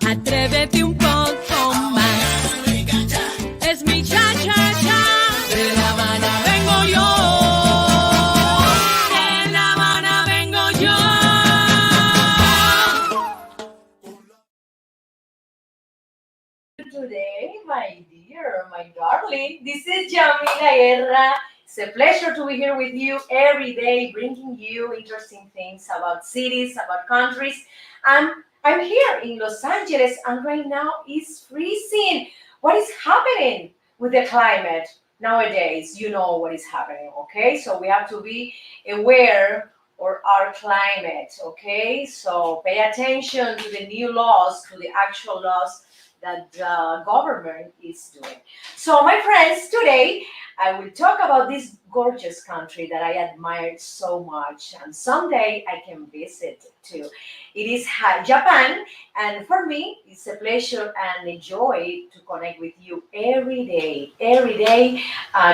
Atrévete un poco más. Es mi cha-cha-cha. De La Habana vengo yo. De La Habana vengo yo. Today, my dear, my darling, this is Yamila Guerra. It's a pleasure to be here with you every day, bringing you interesting things about cities, about countries. I'm here in Los Angeles, and right now it's freezing. What is happening with the climate nowadays? You know what is happening, okay? So we have to be aware of our climate, okay? So pay attention to the new laws, to the actual laws that the government is doing. So my friends, today I will talk about this gorgeous country that I admire so much, and someday I can visit too. It is Japan, and for me it's a pleasure and a joy to connect with you every day,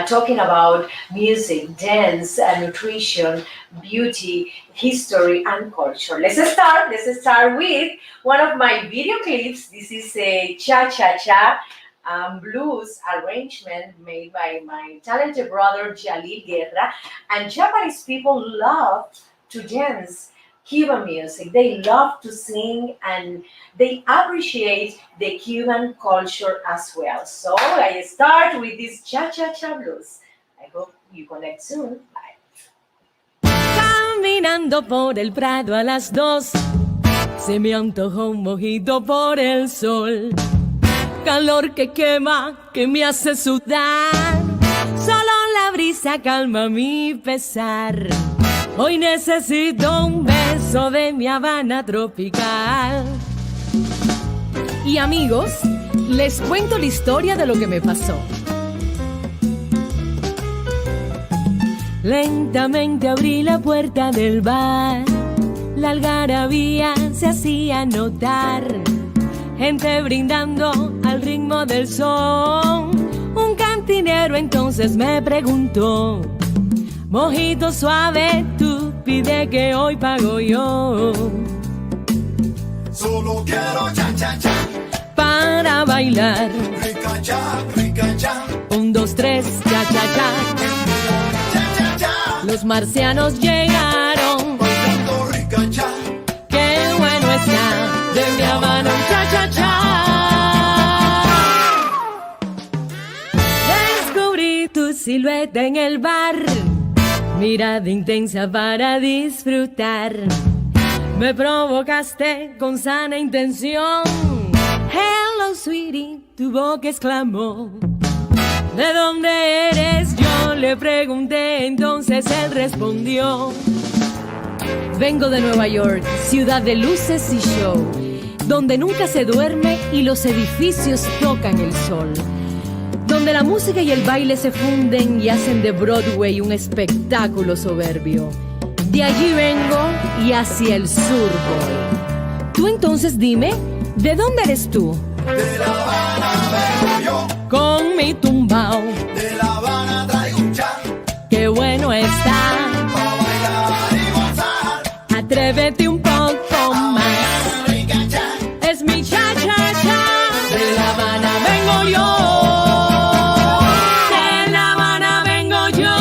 talking about music, dance, nutrition, beauty, history, and culture. Let's start with one of my video clips. This is a cha-cha-cha blues arrangement made by my talented brother Yamila Guerra. And Japanese people love to dance Cuban music. They love to sing and they appreciate the Cuban culture as well. So I start with this cha-cha-cha blues. I hope you connect soon. Bye. Caminando por el Prado a las 2, se me antojó un mojito por el sol. Calor que quema, que me hace sudar. Solo la brisa calma mi pesar. Hoy necesito un beso de mi Habana tropical. Y amigos, les cuento la historia de lo que me pasó. Lentamente abrí la puerta del bar. La algarabía se hacía notar. Gente brindando al ritmo del son. Un cantinero entonces me preguntó: mojito suave, tú pide que hoy pago yo. Solo quiero cha-cha-cha para bailar. Rica-cha, rica-cha. 1, 2, 3, cha-cha-cha. Cha-cha-cha. Los marcianos llegaron Bailando rica-cha. Qué bueno está de mi Habana un cha-cha-cha. Descubrí tu silueta en el bar, mirada intensa para disfrutar. Me provocaste con sana intención. Hello, sweetie, tu boca exclamó. ¿De dónde eres? Yo le pregunté, entonces él respondió: vengo de Nueva York, ciudad de luces y show, donde nunca se duerme y los edificios tocan el sol, donde la música y el baile se funden y hacen de Broadway un espectáculo soberbio. De allí vengo y hacia el sur voy. Tú entonces dime, ¿de dónde eres tú? De La Habana vengo yo. Con mi tumbao. De La Habana traigo un cha. Qué bueno está. Pa' bailar y gozar. Atrévete un poco más. Rica-cha. Es mi cha-cha-cha. De La Habana vengo yo. De La Habana vengo yo.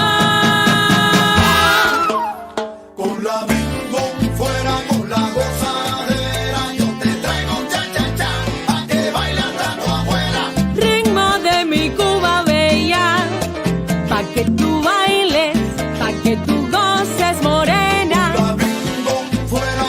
Con la bingo fuera con la gozadera. Yo te traigo un cha-cha-cha pa' que baile hasta tu abuela. Ritmo de mi Cuba bella, pa' que tú bailes, pa' que tú goces morena. La bingo fuera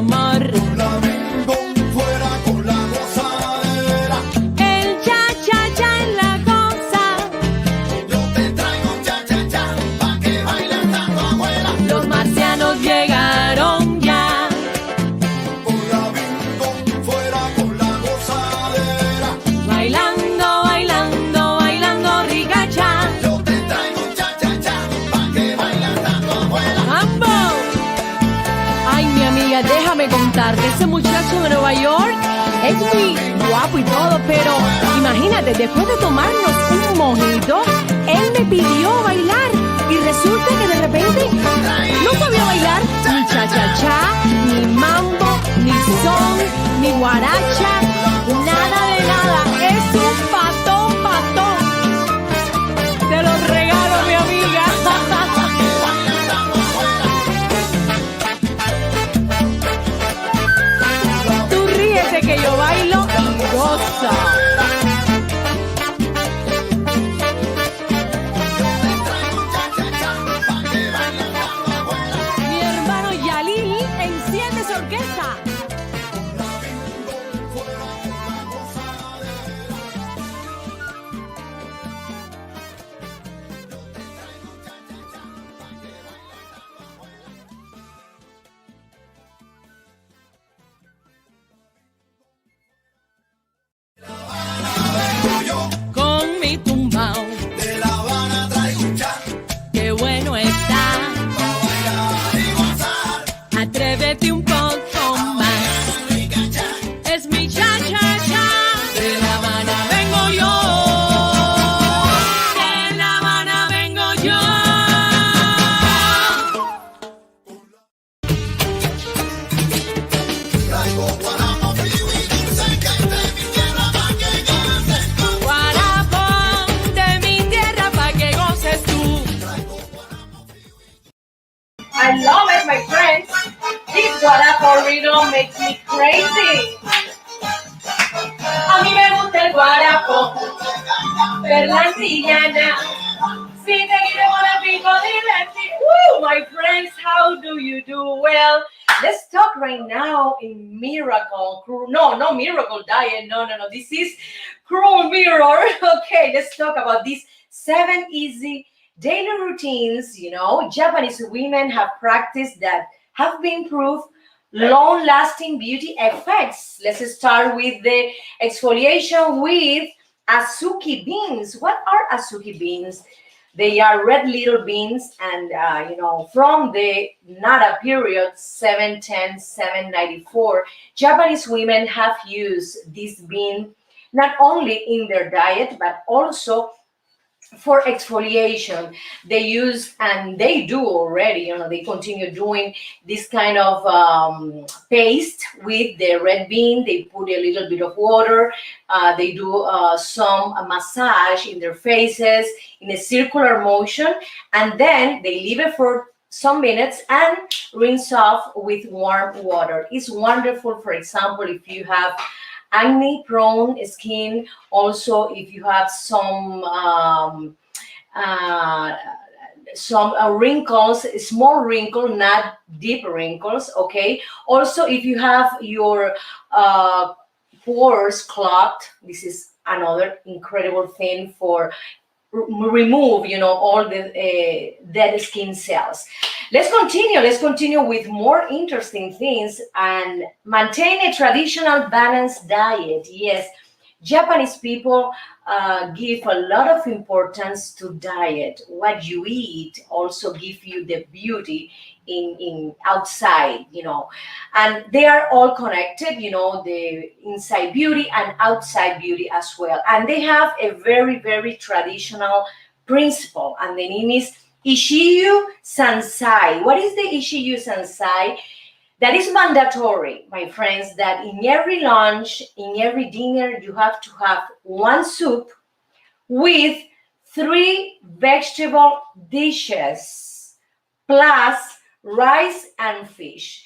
amor. Flamenco fuera con la gozadera. El cha-cha-cha en la cosa. Yo te traigo un cha-cha-cha pa' que bailes tanto abuela. Los marcianos llegaron ya. Flamenco fuera con la gozadera. Bailando, bailando, bailando ricacha. Yo te traigo un cha-cha-cha pa' que bailes tanto abuela. ¡Mambo! Ay, mi amiga, déjame contarte, ese muchacho de Nueva York es muy guapo y todo, pero imagínate, después de tomarnos un mojito, él me pidió bailar y resulta que de repente no sabía bailar ni cha-cha-cha, ni mambo, ni son, ni guaracha, nada de nada. Es un patón, patón. Te lo regalo, mi amiga. Tú ríete que yo bailo y goza. Mi hermano Yalil enciende su orquesta. Con mi tumbao, De La Habana traigo un cha qué bueno está. pa' bailar y gozar. Atrévete un poco más. Rica cha. Es mi cha-cha-cha. De La Habana vengo yo. De La Habana vengo yo. Traigo guaramo frío y dulce que es de mi tierra pa' que goces tú. Guarapo de mi tierra pa' que goces tú. I love it, my friends. This guarapo rhythm makes me crazy. A mí me gusta el guarapo, perla antillana. Si te quiero wanna pico divertir. Woo, my friends, how do you do? Well, let's talk right now in miracle. No, no miracle diet. No. This is cruel mirror. Okay, let's talk about these 7 easy daily routines, Japanese women have practiced that have been proved long-lasting beauty effects. Let's start with the exfoliation with azuki beans. What are azuki beans? They are red little beans, and from the Nara period 710 794, Japanese women have used this bean not only in their diet but also for exfoliation. They use, and they do already, they continue doing this kind of paste with the red bean. They put a little bit of water. They do some massage in their faces in a circular motion, and then they leave it for some minutes and rinse off with warm water. It's wonderful, for example, if you have acne prone skin, also if you have some wrinkles, small wrinkle, not deep wrinkles, okay? Also if you have your pores clogged, this is another incredible thing for remove all the dead skin cells. Let's continue with more interesting things and maintain a traditional balanced diet. Yes, Japanese people give a lot of importance to diet. What you eat also give you the beauty in outside, and they are all connected, the inside beauty and outside beauty as well. And they have a very, very traditional principle, and the name is Ishiyu Sansai. What is the Ishiyu Sansai? That is mandatory, my friends, that in every lunch, in every dinner, you have to have one soup with 3 vegetable dishes, plus rice and fish.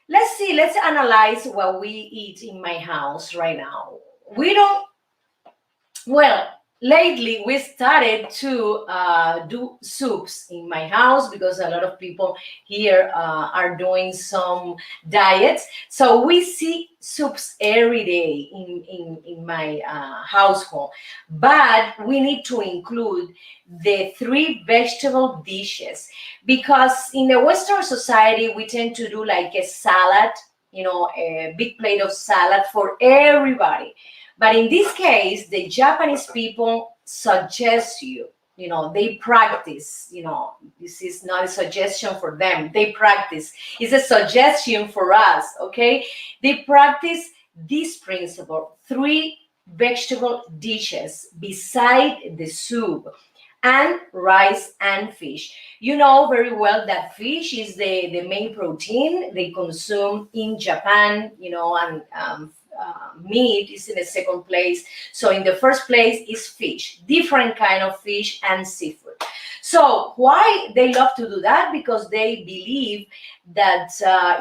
Let's analyze what we eat in my house right now. Well, lately we started to do soups in my house because a lot of people here are doing some diets. So we see soups every day in my household. But we need to include the three vegetable dishes because in the Western society, we tend to do like a salad, a big plate of salad for everybody. But in this case, the Japanese people suggest they practice, this is not a suggestion for them. They practice. It's a suggestion for us, okay? They practice this principle, three vegetable dishes beside the soup and rice and fish. You know very well that fish is the main protein they consume in Japan, and meat is in the second place. So in the first place is fish, different kind of fish and seafood. So why they love to do that? Because they believe that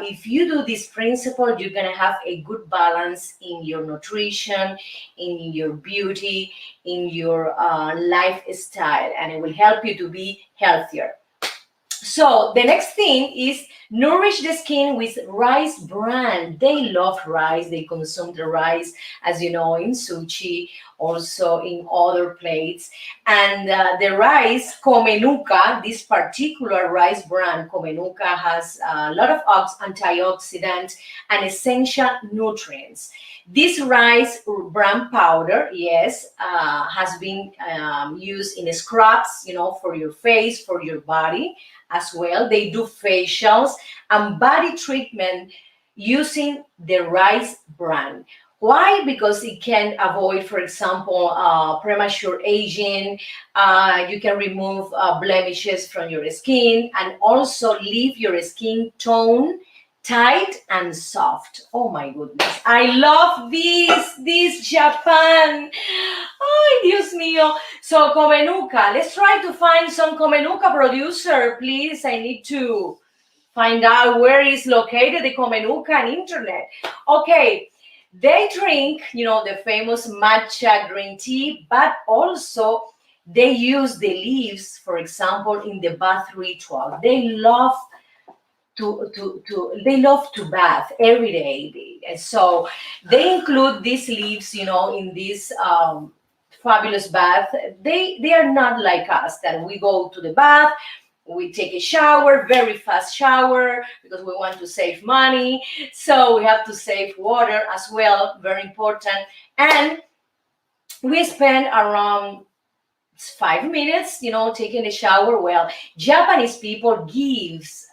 if you do this principle, you're going to have a good balance in your nutrition, in your beauty, in your lifestyle, and it will help you to be healthier. So the next thing is nourish the skin with rice bran. They love rice. They consume the rice, as you know, in sushi, also in other plates. And the rice, Comenuca, this particular rice brand, Comenuca, has a lot of antioxidants and essential nutrients. This rice bran powder, yes, has been used in scrubs, for your face, for your body as well. They do facials and body treatment using the rice bran. Why? Because it can avoid, for example, premature aging. You can remove blemishes from your skin and also leave your skin tone tight and soft. Oh my goodness. I love this Japan. Ay, Dios mío. So Comenuca, let's try to find some Comenuca producer, please. I need to find out where is located the Comenuca on internet. Okay, they drink, the famous matcha green tea, but also they use the leaves, for example, in the bath ritual. They love to bath every day. And so they include these leaves, in this fabulous bath. They are not like us that we go to the bath, we take a shower, very fast shower, because we want to save money. So we have to save water as well, very important. And we spend around 5 minutes, taking a shower. Well, Japanese people gives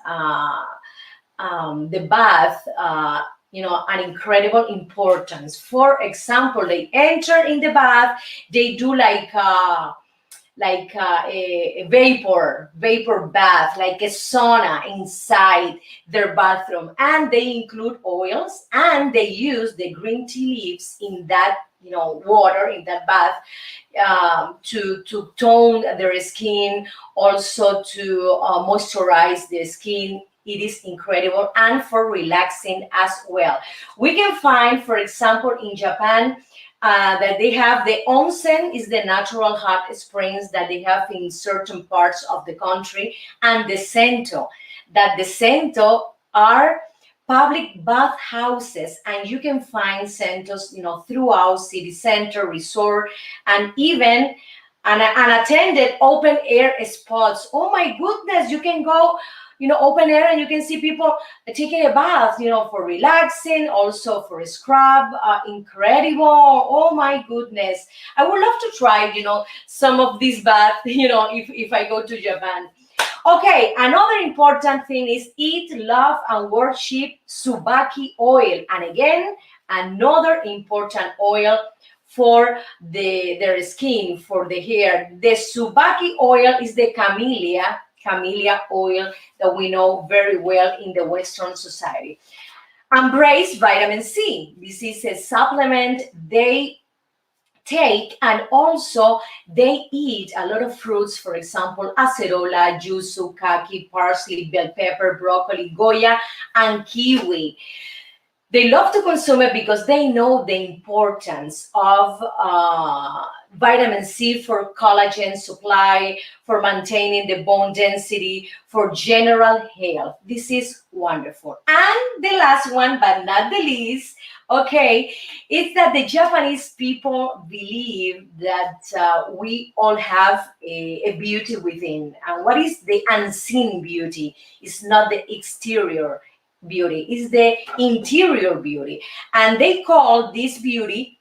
the bath, an incredible importance. For example, they enter in the bath, they do like a vapor bath, like a sauna inside their bathroom, and they include oils, and they use the green tea leaves in that water, in that bath, to tone their skin, also to moisturize the skin. It is incredible, and for relaxing as well. We can find, for example, in Japan, that they have the onsen, is the natural hot springs that they have in certain parts of the country, and the sento, that the sento are public bath houses, and you can find sentos, throughout city center, resort, and even unattended open air spots. Oh my goodness, you can go open air, and you can see people taking a bath, for relaxing, also for a scrub. Incredible. Oh my goodness. I would love to try, some of these baths, if I go to Japan. Okay, another important thing is eat, love, and worship Tsubaki oil. And again, another important oil for their skin, for the hair. The Tsubaki oil is the camellia oil that we know very well in the Western society. Embrace vitamin C. This is a supplement they take, and also they eat a lot of fruits, for example, acerola, yuzu, kaki, parsley, bell pepper, broccoli, goya, and kiwi. They love to consume it because they know the importance of vitamin C for collagen supply, for maintaining the bone density, for general health. This is wonderful. And the last one, but not the least, okay, is that the Japanese people believe that we all have a beauty within. And what is the unseen beauty? It's not the exterior beauty, it's the interior beauty. And they call this beauty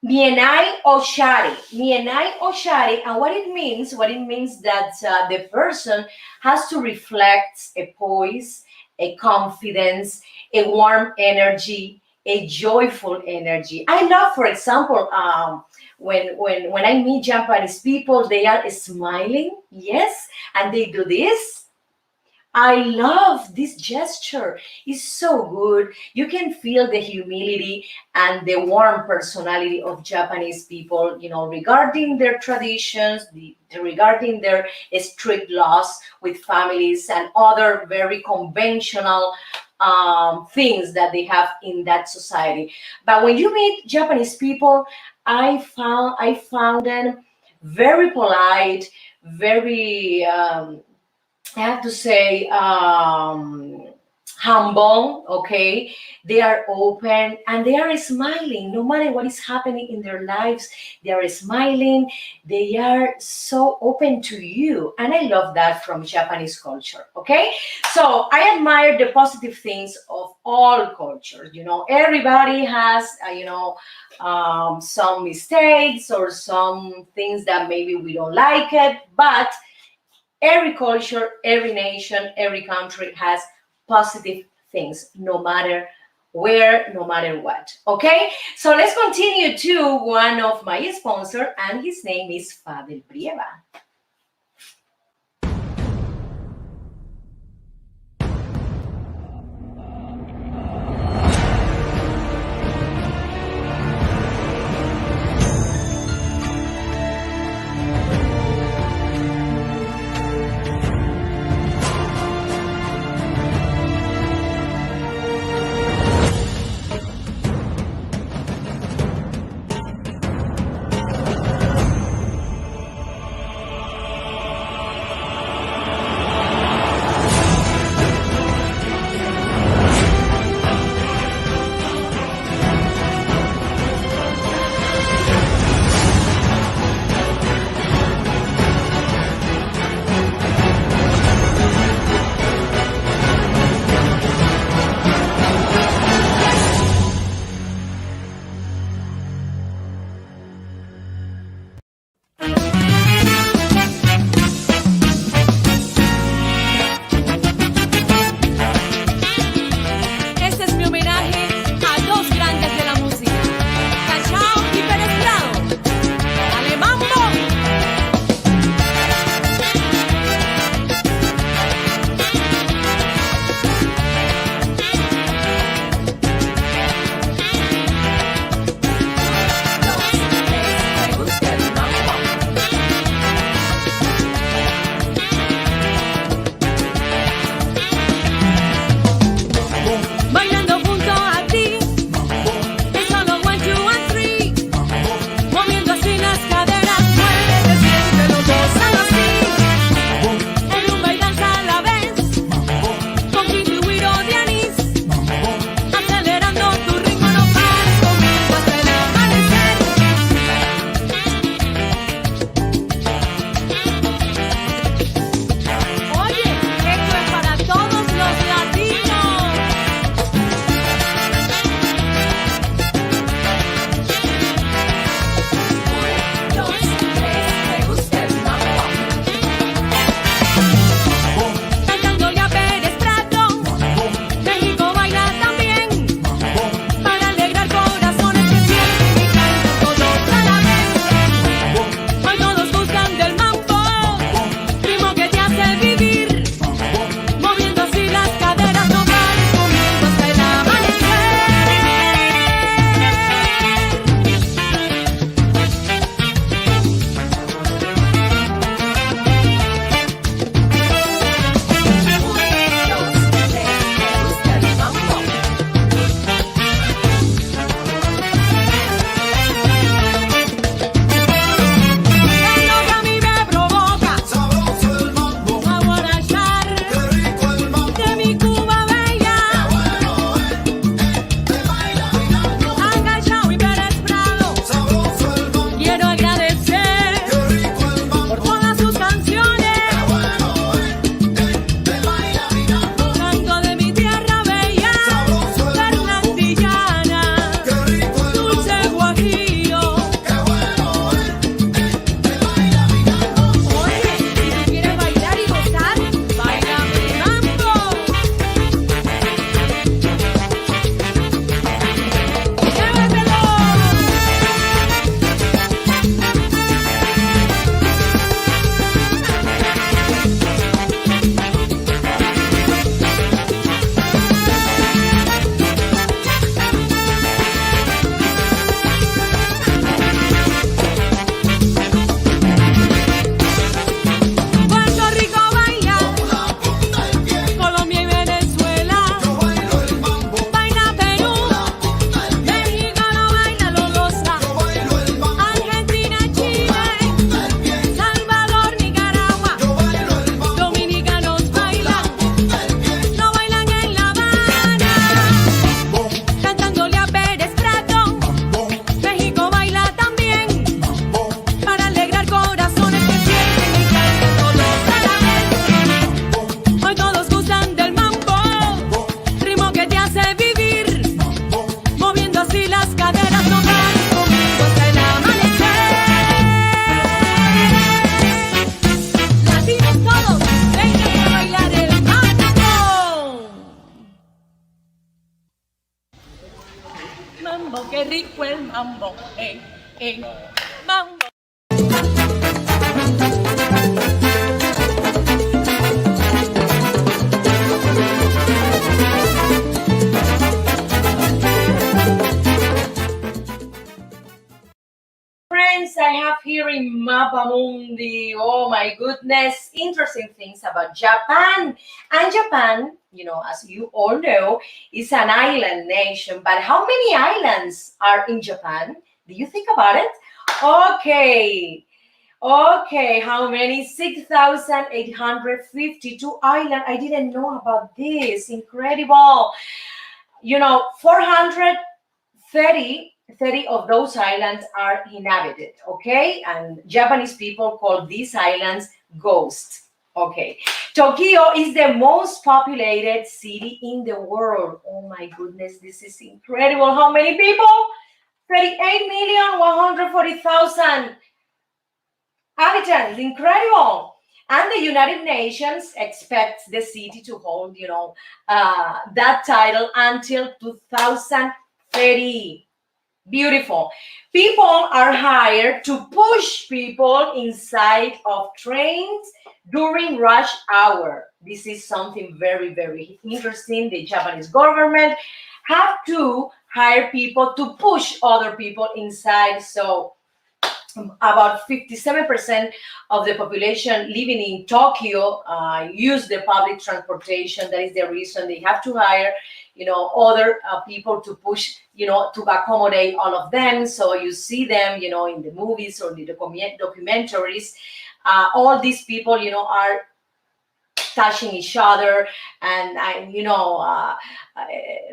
Mienai Oshari. Mienai Oshari. And what it means that the person has to reflect a poise, a confidence, a warm energy, a joyful energy. I love, for example, when I meet Japanese people, they are smiling, yes, and they do this. I love this gesture. It's so good. You can feel the humility and the warm personality of Japanese people, regarding their traditions, regarding their strict laws with families and other very conventional things that they have in that society. But when you meet Japanese people, I found them very polite, very I have to say, humble, okay? They are open and they are smiling no matter what is happening in their lives. They are smiling. They are so open to you. And I love that from Japanese culture, okay? So I admire the positive things of all cultures. Everybody has, some mistakes or some things that maybe we don't like it, but every culture, every nation, every country has positive things, no matter where, no matter what. Okay? So let's continue to one of my sponsors, and his name is Fadel Brieva. mambo, qué rico el mambo, mambo. Friends, I have here in Mapamundi, oh my goodness, interesting things about Japan. And Japan, as you all know, is an island nation. But how many islands are in Japan? Do you think about it? Okay. Okay, how many? 6,852 islands. I didn't know about this. Incredible. 430 of those islands are inhabited, okay? And Japanese people call these islands ghosts. Okay. Tokyo is the most populated city in the world. Oh my goodness, this is incredible. How many people? 38,140,000 habitants. Incredible. And the United Nations expects the city to hold, that title until 2030. Beautiful. People are hired to push people inside of trains during rush hour. This is something very, very interesting. The Japanese government have to hire people to push other people inside. So about 57% of the population living in Tokyo use the public transportation. That is the reason they have to hire, other people to push, to accommodate all of them. So you see them, in the movies or the documentaries. All these people, are touching each other, and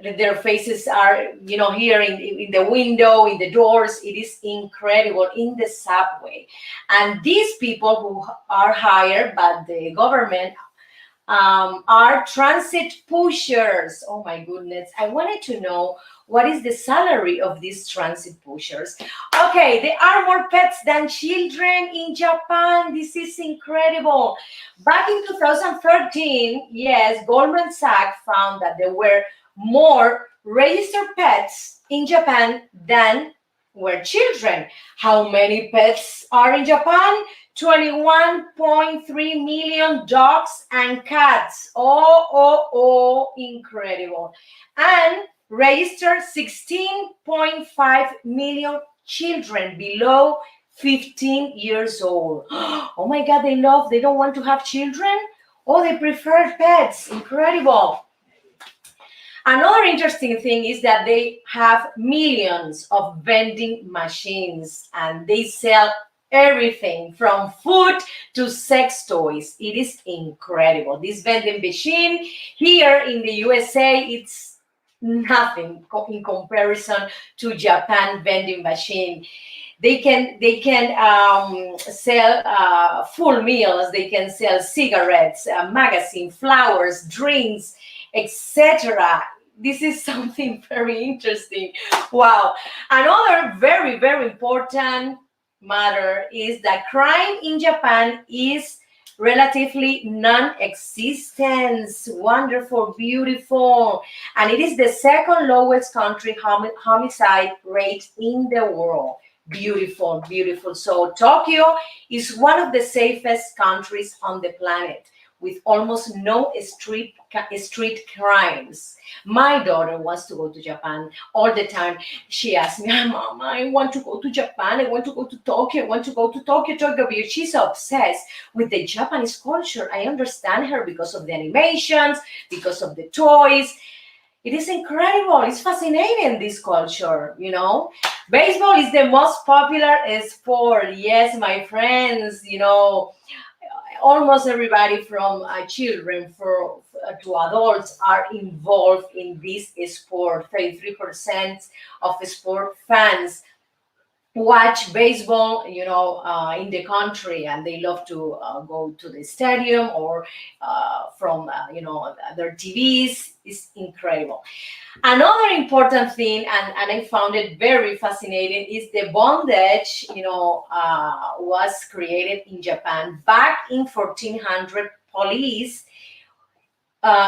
their faces are here in the window, in the doors. It is incredible. In the subway, and these people who are hired by the government are transit pushers. Oh my goodness, I wanted to know what is the salary of these transit pushers. Okay, there are more pets than children in Japan. This is incredible. Back in 2013, yes, Goldman Sachs found that there were more registered pets in Japan than were children. How many pets are in Japan? 21.3 million dogs and cats. Oh, incredible. And registered 16.5 million children below 15 years old. Oh my God, they don't want to have children? Oh, they prefer pets. Incredible. Another interesting thing is that they have millions of vending machines, and they sell everything from food to sex toys. It is incredible. This vending machine here in the USA, it's nothing in comparison to Japan vending machine. They can sell full meals. They can sell cigarettes, magazine, flowers, drinks, etc. This is something very interesting. Wow. Another very, very important matter is that crime in Japan is relatively non-existent. Wonderful, beautiful. And it is the second lowest country homicide rate in the world. Beautiful, beautiful. So Tokyo is one of the safest countries on the planet, with almost no street crimes. My daughter wants to go to Japan all the time. She asks me, Mama, I want to go to Japan. I want to go to Tokyo. I want to go to Tokyo. She's obsessed with the Japanese culture. I understand her because of the animations, because of the toys. It is incredible. It's fascinating, this culture, Baseball is the most popular sport. Yes, my friends, almost everybody from children to adults are involved in this sport. 33% of sport fans watch baseball, in the country, and they love to go to the stadium or from, their TVs. It's incredible. Another important thing, and I found it very fascinating, is the bondage, was created in Japan back in 1400. Police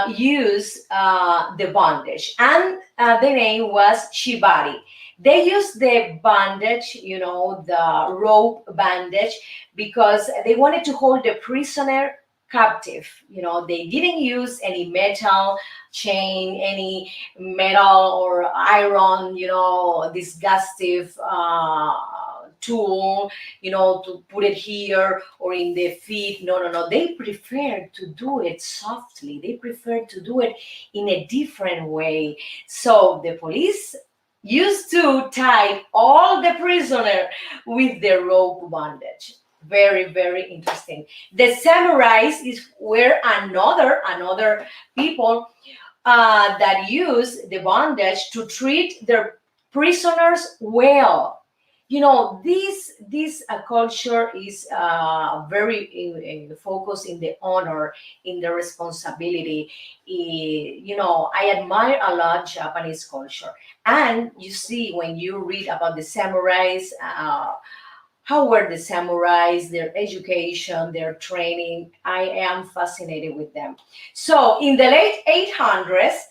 use the bondage, and the name was shibari. They used the bandage, the rope bandage, because they wanted to hold the prisoner captive. They didn't use any metal chain, any metal or iron, disgustive tool, to put it here or in the feet. No, no, no. They preferred to do it softly. They preferred to do it in a different way. So the police used to tie all the prisoner with the rope bandage. Very, very interesting. The samurais were another people that use the bondage to treat their prisoners well. This culture is very focused in the honor, in the responsibility. I admire a lot Japanese culture. And you see, when you read about the samurais, how were the samurais, their education, their training, I am fascinated with them. So in the late 800s,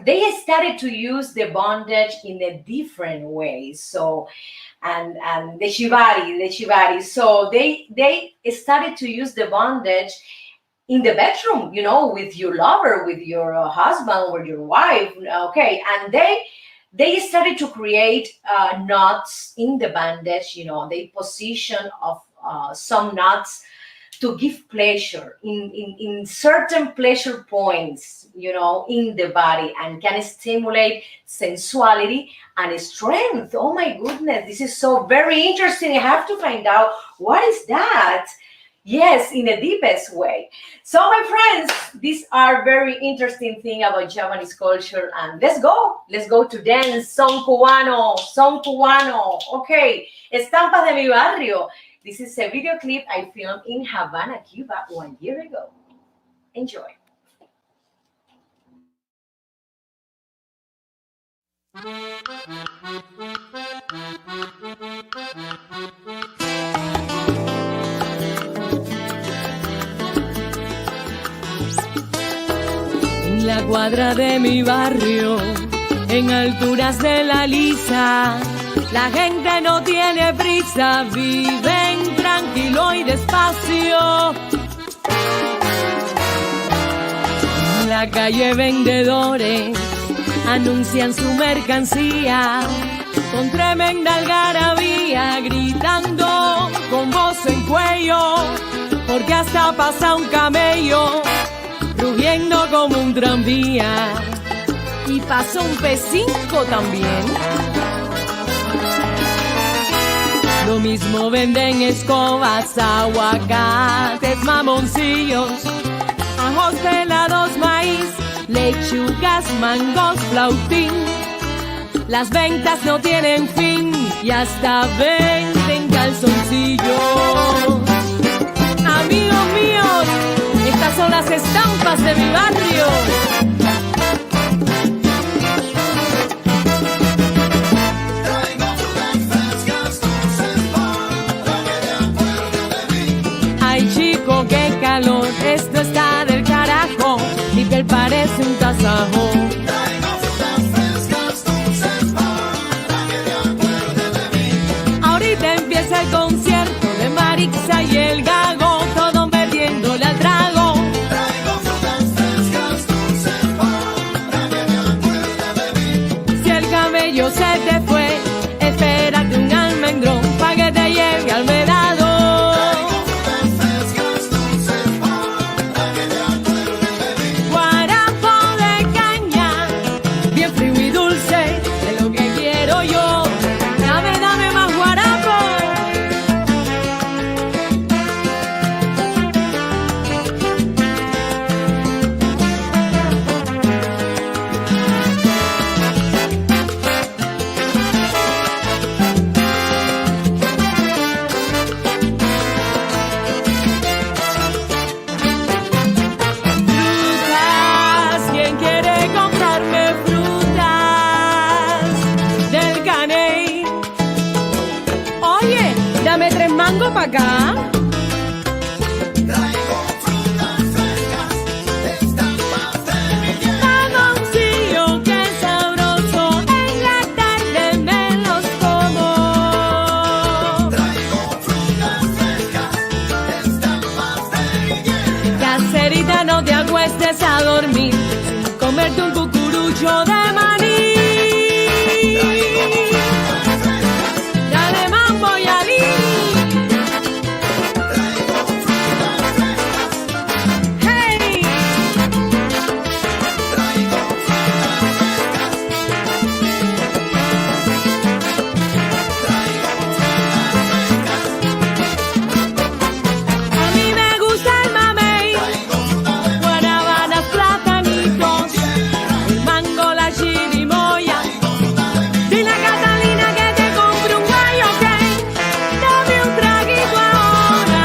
they started to use the bondage in a different way. So, and the shibari. So they started to use the bondage in the bedroom, with your lover, with your husband, or your wife. Okay, and they started to create knots in the bandage. They position of some knots to give pleasure in certain pleasure points, in the body, and can stimulate sensuality and strength. Oh my goodness, this is so very interesting. I have to find out what is that. Yes, in the deepest way. So my friends, these are very interesting thing about Japanese culture. And let's go to dance. Son cubano. Okay, estampas de mi barrio. This is a video clip I filmed in Havana, Cuba 1 year ago. Enjoy. En la cuadra de mi barrio, en alturas de la Lisa, la gente no tiene prisa, viven tranquilo y despacio. En la calle vendedores anuncian su mercancía con tremenda algarabía, gritando con voz en cuello, porque hasta pasa un camello rugiendo como un tranvía, y pasa un P5 también. Lo mismo venden escobas, aguacates, mamoncillos, ajos pelados, maíz, lechugas, mangos, flautín. Las ventas no tienen fin y hasta venden calzoncillos. Amigos míos, estas son las estampas de mi barrio. Ay chico, qué calor, esto está del carajo, mi piel parece un tasajo. Ahorita empieza el concierto de Marixa y el Gago, todos bebiéndole al trago. Si el camello se te fue, espérate un almendrón pa' que te lleve al verado. Guarapo de caña, bien frío y dulce, es lo que quiero yo. Dame más guarapo. Frutas, ¿quién quiere comprarme frutas del caney? Oye, dame 3 mangos pa' acá. Traigo frutas frescas, estampas a dormir sin comerte un cucurucho de maní. Dale mambo y alí. Hey. A mí me gusta el mamey, guanábanas, platanitos, el mango, la chirimoya. Dile a Catalina que te compre un gallo, ok. Dame un traguito ahora.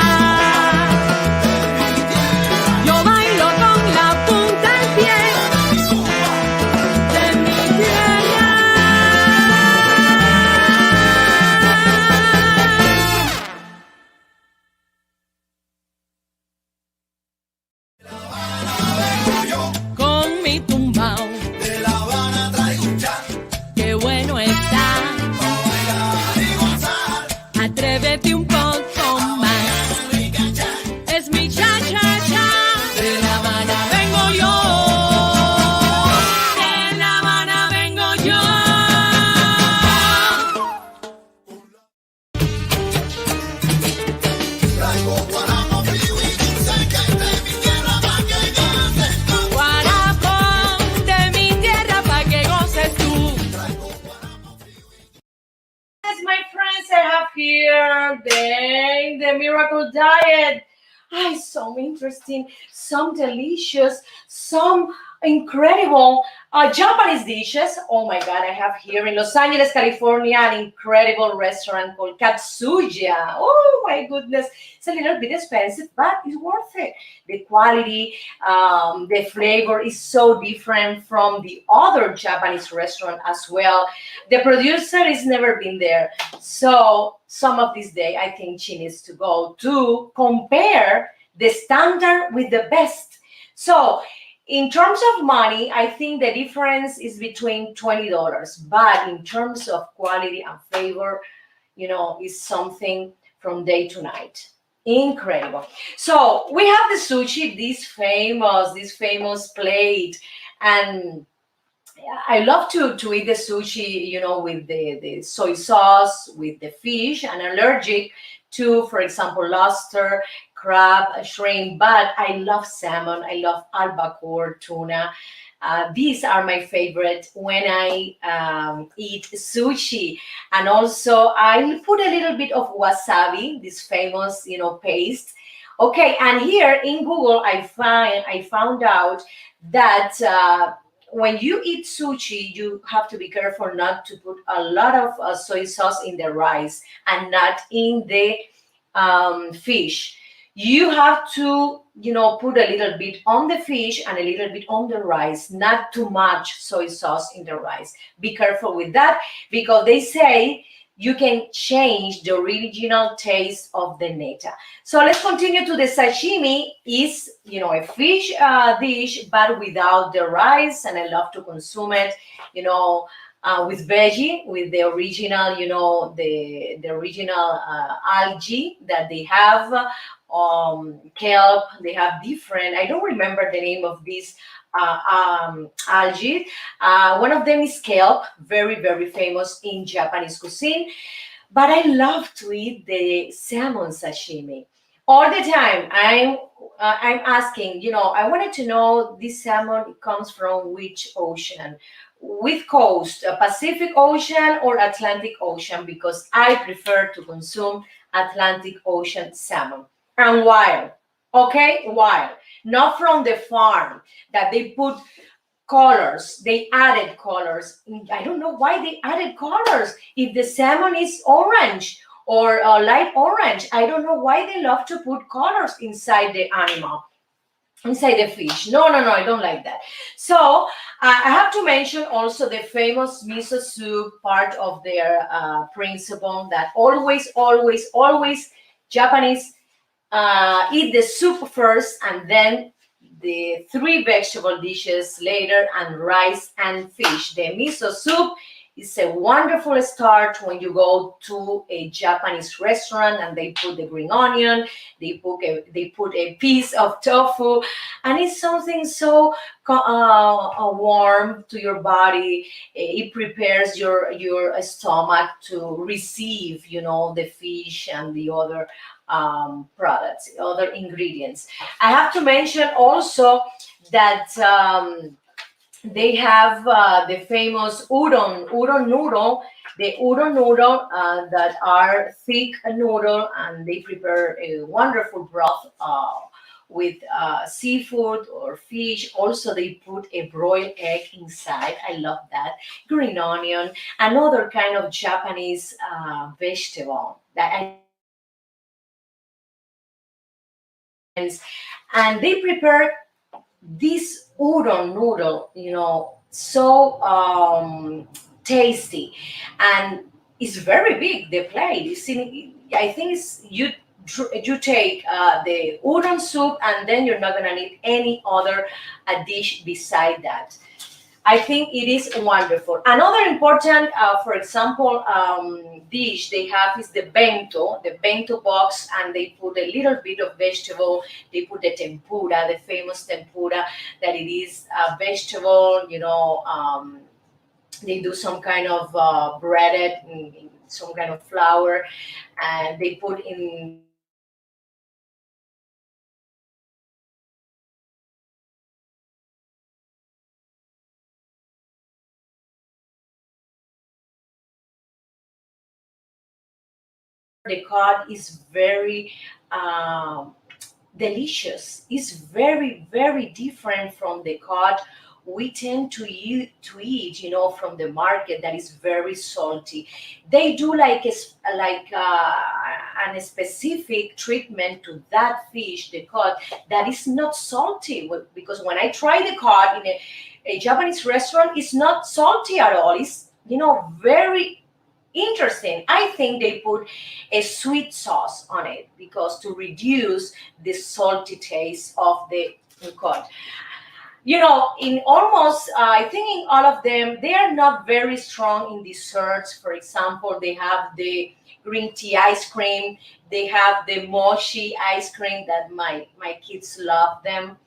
Yo bailo con la punta del pie de mi tierra. Con mi tumbao, De La Habana traigo un chat, qué bueno está. bailar y gozar. Atrévete un poco más. Es mi cha-cha-cha. De La Habana vengo yo. De La Habana vengo yo. Traigo guarapo, frío y dulce que es de mi tierra pa' que goces tú. Guarapo de mi tierra pa' que goces tú. Yes, my friends, I have here the miracle diet. Ah, so interesting, some delicious, some incredible Japanese dishes. Oh my God, I have here in Los Angeles, California, an incredible restaurant called Katsuya. Oh my goodness, it's a little bit expensive, but it's worth it. The quality, the flavor is so different from the other Japanese restaurant as well. The producer has never been there, so some of this day I think she needs to go to compare the standard with the best. So in terms of money, I think the difference is between $20, but in terms of quality and flavor, is something from day to night. Incredible. So we have the sushi, this famous plate, and I love to eat the sushi, with the soy sauce, with the fish. I'm allergic to, for example, lobster, crab, shrimp, but I love salmon. I love albacore, tuna. These are my favorite when I eat sushi. And also I put a little bit of wasabi, this famous, paste. Okay, and here in Google, I found out that when you eat sushi, you have to be careful not to put a lot of soy sauce in the rice and not in the fish. You have to, put a little bit on the fish and a little bit on the rice, not too much soy sauce in the rice. Be careful with that because they say you can change the original taste of the neta. So let's continue to the sashimi. Is a fish dish, but without the rice, and I love to consume it, with veggie, with the original, the original algae that they have, kelp. They have different. I don't remember the name of these algae. One of them is kelp, very, very famous in Japanese cuisine. But I love to eat the salmon sashimi all the time. I'm asking, I wanted to know this salmon comes from which ocean, with coast, Pacific Ocean or Atlantic Ocean, because I prefer to consume Atlantic Ocean salmon. And wild, okay, wild, not from the farm that they put colors. They added colors. I don't know why they added colors. If the salmon is orange or light orange, I don't know why they love to put colors inside the animal, inside the fish. No, I don't like that. So I have to mention also the famous miso soup, part of their principle that always Japanese eat the soup first and then the 3 vegetable dishes later and rice and fish. The miso soup It's a wonderful start when you go to a Japanese restaurant and they put the green onion, they put a piece of tofu, and it's something so warm to your body. It prepares your stomach to receive, the fish and the other products, other ingredients. I have to mention also that. They have the famous udon noodle, the udon noodle that are thick noodle, and they prepare a wonderful broth with seafood or fish. Also, they put a broiled egg inside. I love that. Green onion, another kind of Japanese vegetable that I and they prepare this udon noodle, so tasty, and it's very big. The plate is in. I think it's you take the udon soup, and then you're not gonna need any other dish beside that. I think it is wonderful. Another important, for example, dish they have is the bento box, and they put a little bit of vegetable. They put the tempura, the famous tempura, that it is a vegetable. They do some kind of breaded, some kind of flour, and they put in the cod is very delicious. It's very, very different from the cod we tend to eat, from the market that is very salty. They do like a specific treatment to that fish, the cod, that is not salty. Because when I try the cod in a Japanese restaurant, it's not salty at all. It's very interesting. I think they put a sweet sauce on it because to reduce the salty taste of the cod. In almost, I think in all of them, they are not very strong in desserts. For example, they have the green tea ice cream. They have the mochi ice cream that my kids love them,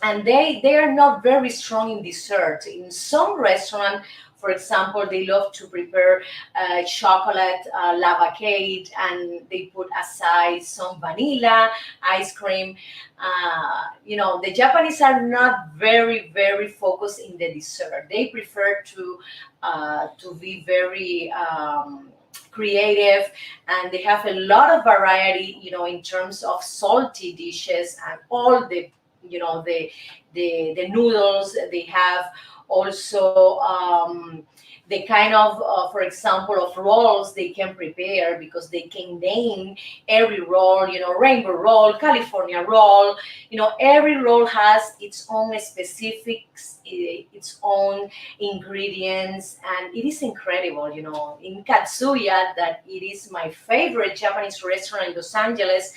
and they are not very strong in dessert. In some restaurant, for example, they love to prepare chocolate lava cake, and they put aside some vanilla ice cream. The Japanese are not very very focused in the dessert. They prefer to be very creative, and they have a lot of variety, in terms of salty dishes, and all the noodles they have. Also, the kind of, for example, of rolls they can prepare, because they can name every roll, rainbow roll, California roll. Every roll has its own specifics, its own ingredients, and it is incredible. In Katsuya, that it is my favorite Japanese restaurant in Los Angeles.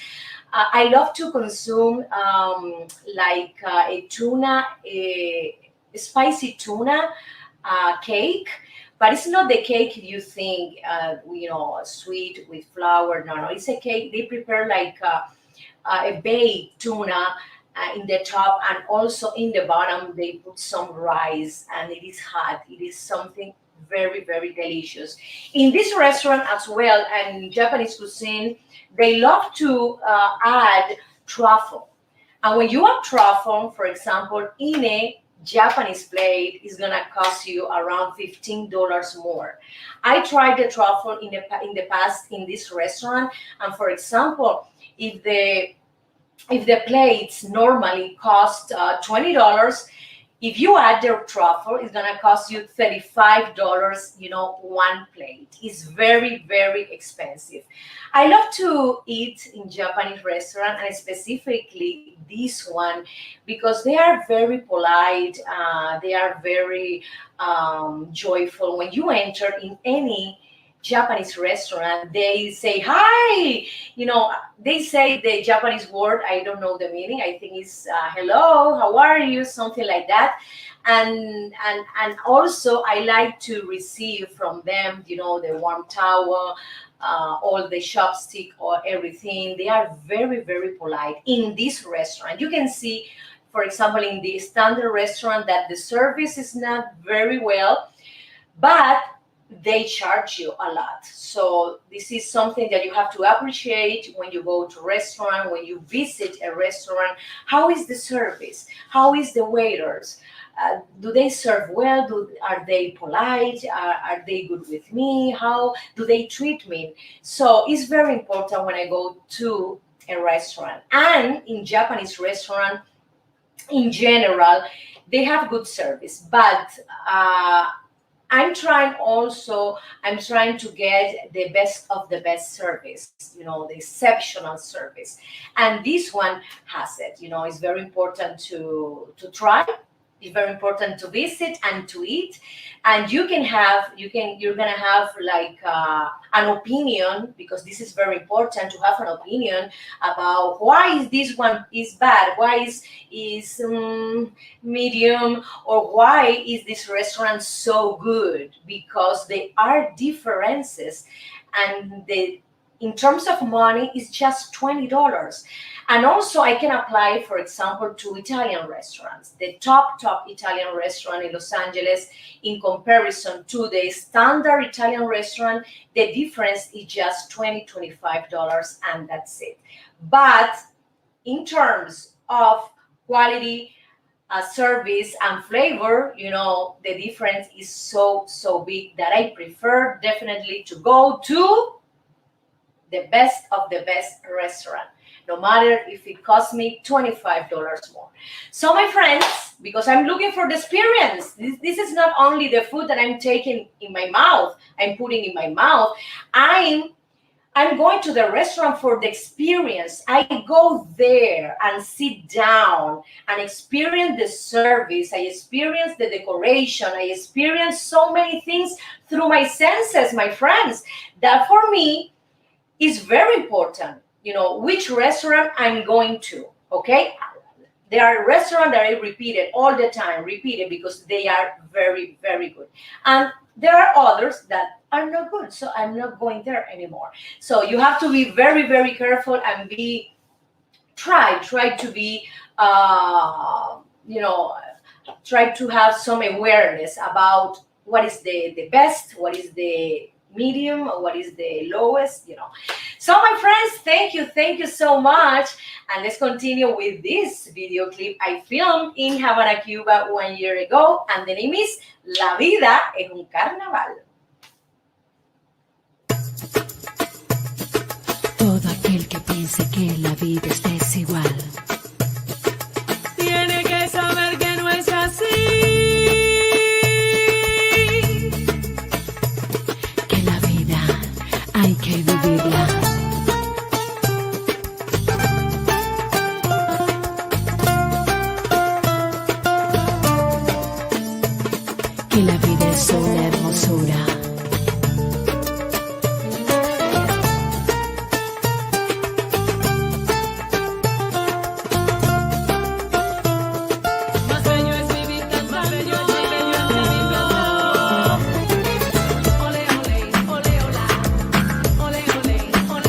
I love to consume like a tuna, a spicy tuna cake, but it's not the cake you think, sweet with flour. No, no, it's a cake they prepare like a baked tuna. In the top, and also in the bottom they put some rice, and it is hot. It is something very very delicious. In this restaurant as well, and in Japanese cuisine, they love to add truffle. And when you add truffle, for example, in a Japanese plate, is gonna cost you around $15 more. I tried the truffle in the past in this restaurant, and for example, if the plates normally cost $20, if you add the truffle, it's gonna cost you $35. One plate. It's very very expensive. I love to eat in Japanese restaurant, and specifically this one, because they are very polite. They are very joyful when you enter in any Japanese restaurant, they say hi. They say the Japanese word. I don't know the meaning. I think it's hello, how are you, something like that. And also I like to receive from them, the warm towel, all the chopstick or everything. They are very, very polite in this restaurant. You can see, for example, in the standard restaurant that the service is not very well, but they charge you a lot. So this is something that you have to appreciate when you go to a restaurant, when you visit a restaurant. How is the service? How is the waiters? Do they serve well? Are they polite? Are they good with me? How do they treat me? So it's very important when I go to a restaurant. And in Japanese restaurant, in general, they have good service. But I'm trying to get the best of the best service, the exceptional service. And this one has it. It's very important to try. It's very important to visit and to eat. And you're gonna have like an opinion, because this is very important to have an opinion about why is this one is bad, why is medium, or why is this restaurant so good, because there are differences. And in terms of money, it's just $20. And also I can apply, for example, to Italian restaurants. The top Italian restaurant in Los Angeles, in comparison to the standard Italian restaurant, the difference is just $25, and that's it. But in terms of quality, service and flavor, the difference is so big that I prefer definitely to go to the best of the best restaurant, no matter if it costs me $25 more. So my friends, because I'm looking for the experience, this is not only the food that I'm taking in my mouth, I'm putting in my mouth, I'm going to the restaurant for the experience. I go there and sit down and experience the service. I experience the decoration. I experience so many things through my senses, my friends. That for me is very important, which restaurant I'm going to, okay? There are restaurants that I repeated all the time, because they are very, very good. And there are others that are not good, so I'm not going there anymore. So you have to be very, very careful and try to be, try to have some awareness about what is the best, what is the medium, or what is the lowest. So my friends, thank you so much, and let's continue with this video clip I filmed in Havana, Cuba 1 year ago, and the name is La vida es un carnaval. Todo aquel que piense que la vida es desigual tiene que saber que no es así. Hay que vivirla. Que la vida es una hermosura. Más bello es vivir cantando. Ole, ole, ole, ola. Ole, ole, ole,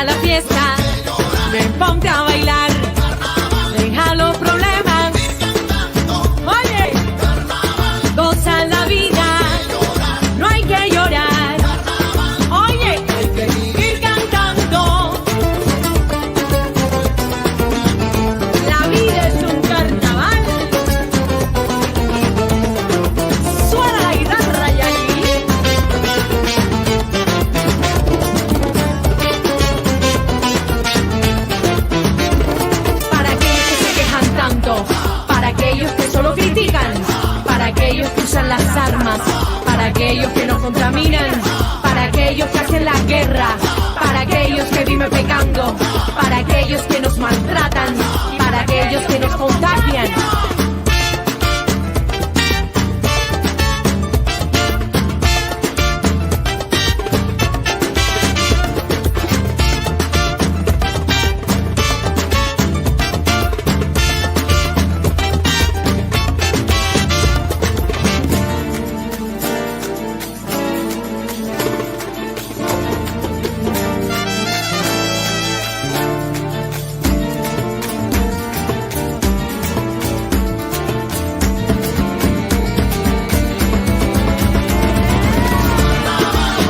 llega la fiesta, ven ponte a bailar, deja los problemas, oye, goza la vida, no hay que llorar, oye, hay que seguir cantando. La vida es un carnaval. Suena la guitarra y ahí. Para aquellos que se quejan tanto, para aquellos que solo critican, para aquellos que usan las armas, para aquellos que nos contaminan, para aquellos que hacen la guerra, para aquellos que viven pecando, para aquellos que nos maltratan, para aquellos que nos contagian.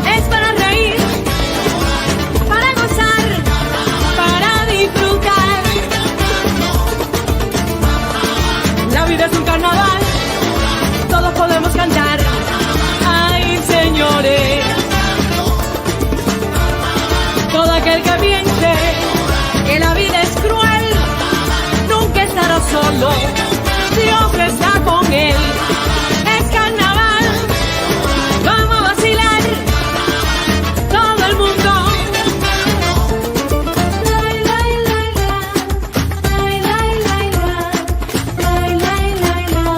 Es para reír, para gozar, para disfrutar. La vida es un carnaval, todos podemos cantar. Ay, señores, todo aquel que piense que la vida es cruel, nunca estará solo, Dios está con él. Es carnaval, vamos a vacilar, todo el mundo. Lai, lai, lai, lai, lai, lai, lai, lai, lai, lai, lai.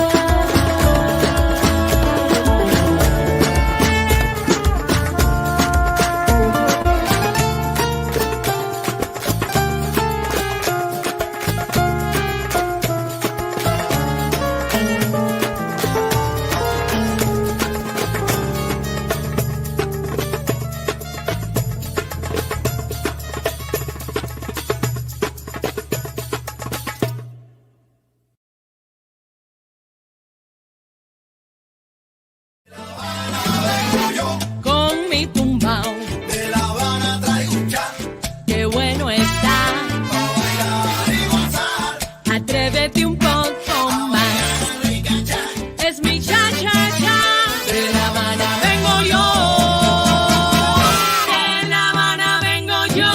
Con mi tumbao, De La Habana traigo un chat qué bueno está. para bailar y gozar. Atrévete un poco más. Rica chat. Es mi cha-cha-cha. De La Habana vengo yo. De La Habana vengo yo.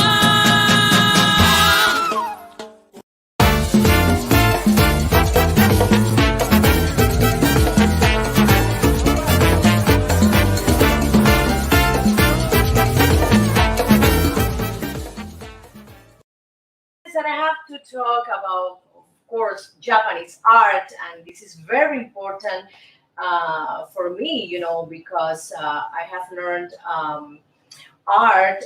That I have to talk about, of course, Japanese art, and this is very important for me, because I have learned art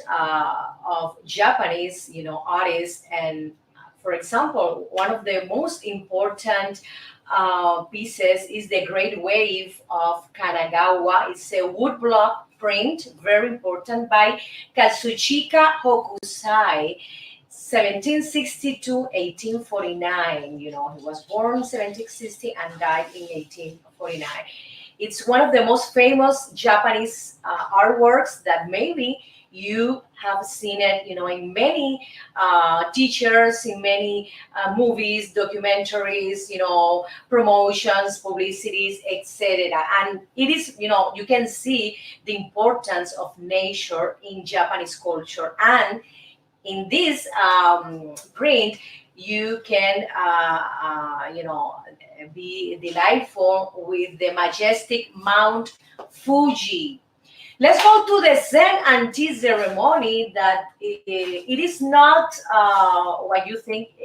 of Japanese, artists, and for example, one of the most important pieces is the Great Wave of Kanagawa. It's a woodblock print, very important, by Katsuchika Hokusai. 1760 to 1849. He was born in 1760 and died in 1849. It's one of the most famous Japanese artworks that maybe you have seen it, in many teachers, in many movies, documentaries, promotions, publicities, etc. And it is, you can see the importance of nature in Japanese culture. And in this print, you can, be delightful with the majestic Mount Fuji. Let's go to the Zen and tea ceremony. That it is not what you think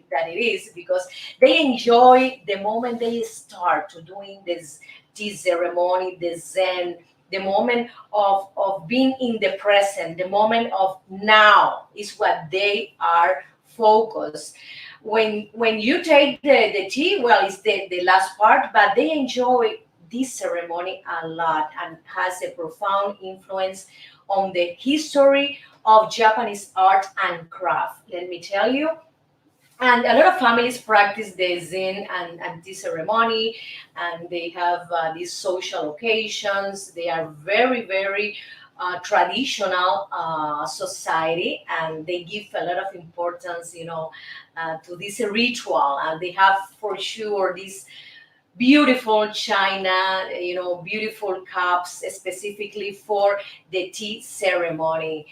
that it is, because they enjoy the moment they start to doing this tea ceremony, the Zen, the moment of being in the present, the moment of now is what they are focused. When you take the tea, well, it's the last part, but they enjoy this ceremony a lot and has a profound influence on the history of Japanese art and craft. Let me tell you, and a lot of families practice the zen and tea ceremony, and they have these social occasions. They are very, very traditional society, and they give a lot of importance, to this ritual. And they have for sure this beautiful china, beautiful cups specifically for the tea ceremony.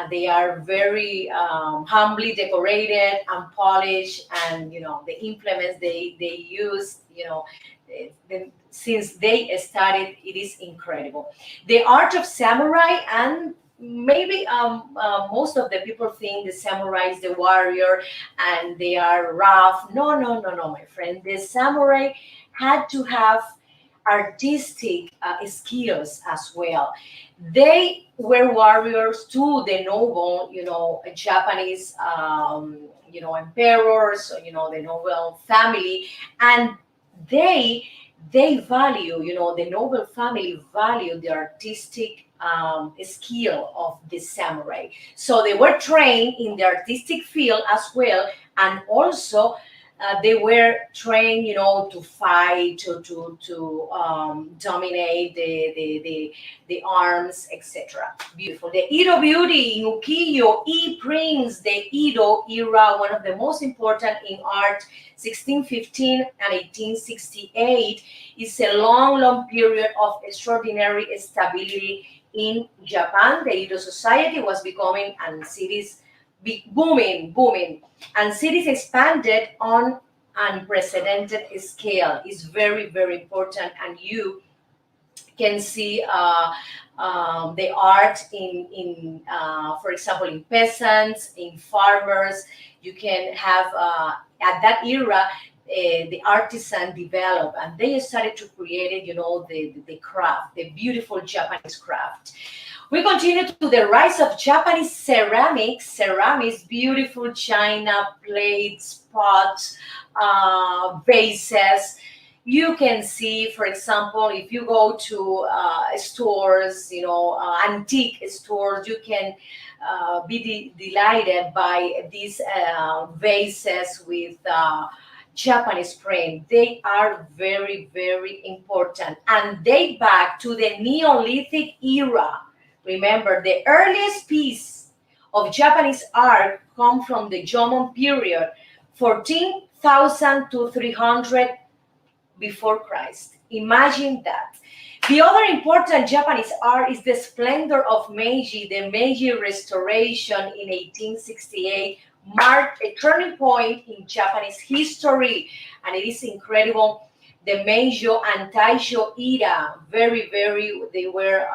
They are very humbly decorated and polished, and the implements they use, since they started, it is incredible. The art of samurai, and maybe most of the people think the samurai is the warrior and they are rough. No, no, no, no, my friend. The samurai had to have artistic skills as well. They were warriors to the noble, Japanese, emperors, the noble family, and they they value, the noble family value the artistic skill of the samurai. So they were trained in the artistic field as well, and also they were trained, to fight, to dominate the arms, etc. Beautiful. The Edo beauty, in ukiyo, prints the Edo era, one of the most important in art, 1615 and 1868, is a long, long period of extraordinary stability in Japan. The Edo society was becoming, and cities booming, and cities expanded on unprecedented scale. Is very, very important, and you can see the art in for example, in peasants, in farmers. You can have at that era the artisan develop, and they started to create, the craft, the beautiful Japanese craft. We continue to the rise of Japanese ceramics, beautiful china, plates, pots, vases. You can see, for example, if you go to stores, antique stores, you can be delighted by these vases with Japanese print. They are very, very important and date back to the Neolithic era. Remember, the earliest piece of Japanese art come from the Jomon period, 14,000 to 300 before Christ. Imagine that. The other important Japanese art is the splendor of Meiji. The Meiji Restoration in 1868 marked a turning point in Japanese history, and it is incredible. The Meiji and Taisho era, very, very, they were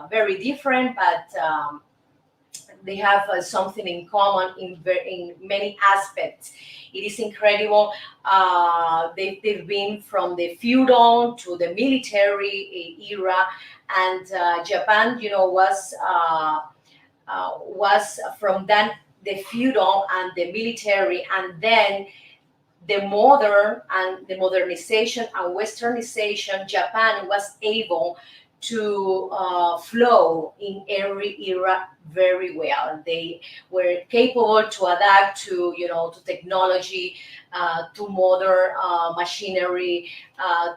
very different, but they have something in common in many aspects. It is incredible. They've been from the feudal to the military era, and Japan, was from that the feudal and the military, and then the modern and the modernization and westernization. Japan was able to flow in every era very well. They were capable to adapt to to technology, to modern machinery,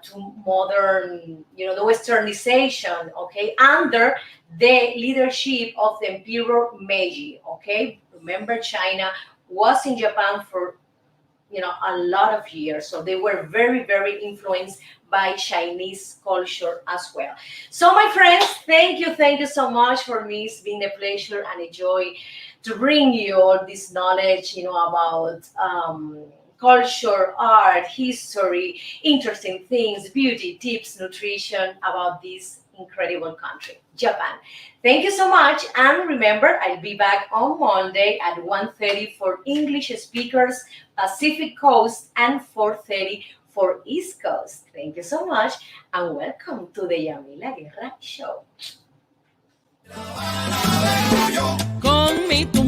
to modern the westernization. Okay, under the leadership of the Emperor Meiji. Okay, remember, China was in Japan for a lot of years, so they were very, very influenced by Chinese culture as well. So my friends, thank you so much. For me, it's been a pleasure and a joy to bring you all this knowledge, about culture, art, history, interesting things, beauty, tips, nutrition about this incredible country, Japan. Thank you so much, and remember, I'll be back on Monday at 1:30 for English speakers, Pacific Coast, and 4:30 for East Coast. Thank you so much, and welcome to the Yamila Guerra Show. Con mi tumba